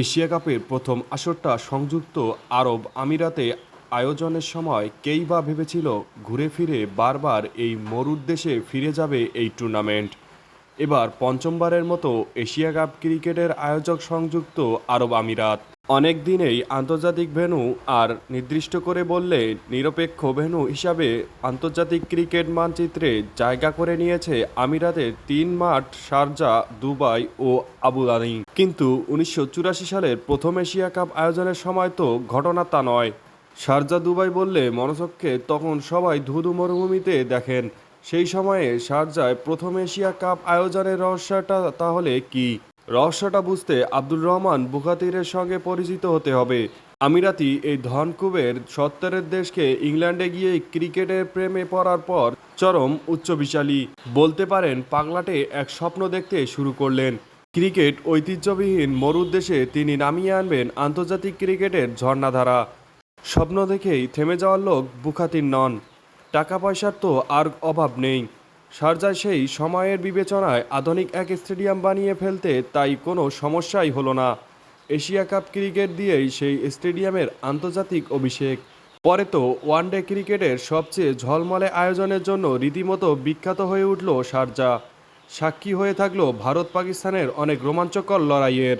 Asia কাপের প্রথম আসরটা সংযুক্ত আরব আমিরাতে আয়োজনের সময় কেই বা ভেবেছিল ঘুরে ফিরে বারবার এই মরুর দেশে ফিরে যাবে এই টুর্নামেন্ট। এবার পঞ্চমবারের মতো এশিয়া কাপ ক্রিকেটের আয়োজক সংযুক্ত আরব আমিরাত। অনেক দিনেই আন্তর্জাতিক ভেন্যু আর নির্দিষ্ট করে বললে নিরপেক্ষ ভেন্যু হিসাবে আন্তর্জাতিক ক্রিকেট মানচিত্রে জায়গা করে নিয়েছে আমিরাতের তিন মাঠ শারজা, দুবাই ও আবুধাবি। কিন্তু ১৯৮৪ সালের প্রথম এশিয়া কাপ আয়োজনের সময় তো ঘটনা তা নয়। শারজা, দুবাই বললে মনচক্ষে তখন সবাই ধুধু মরুভূমিতে দেখেন। সেই সময়ে শারজায় প্রথম এশিয়া কাপ আয়োজনের রহস্যটা তাহলে কি? রহস্যটা বুঝতে আব্দুর রহমান বুখাতিরের সঙ্গে পরিচিত হতে হবে। আমিরাতি এই ধনকুবের সত্তরের দেশকে ইংল্যান্ডে গিয়ে ক্রিকেটের প্রেমে পড়ার পর চরম উচ্চবিচালী বলতে পারেন পাগলাটে এক স্বপ্ন দেখতে শুরু করলেন। ক্রিকেট ঐতিহ্যবিহীন মরুর দেশে তিনি নামিয়ে আনবেন আন্তর্জাতিক ক্রিকেটের ঝর্ণাধারা। স্বপ্ন দেখেই থেমে যাওয়ার লোক বুখাতির নন। টাকা পয়সার তো আর অভাব নেই। শারজায় সেই সময়ের বিবেচনায় আধুনিক এক স্টেডিয়াম বানিয়ে ফেলতে তাই কোনো সমস্যাই হলো না। এশিয়া কাপ ক্রিকেট দিয়েই সেই স্টেডিয়ামের আন্তর্জাতিক অভিষেক। পরে তো ওয়ানডে ক্রিকেটের সবচেয়ে ঝলমলে আয়োজনের জন্য রীতিমতো বিখ্যাত হয়ে উঠল শারজা। সাক্ষী হয়ে থাকলো ভারত পাকিস্তানের অনেক রোমাঞ্চকর লড়াইয়ের।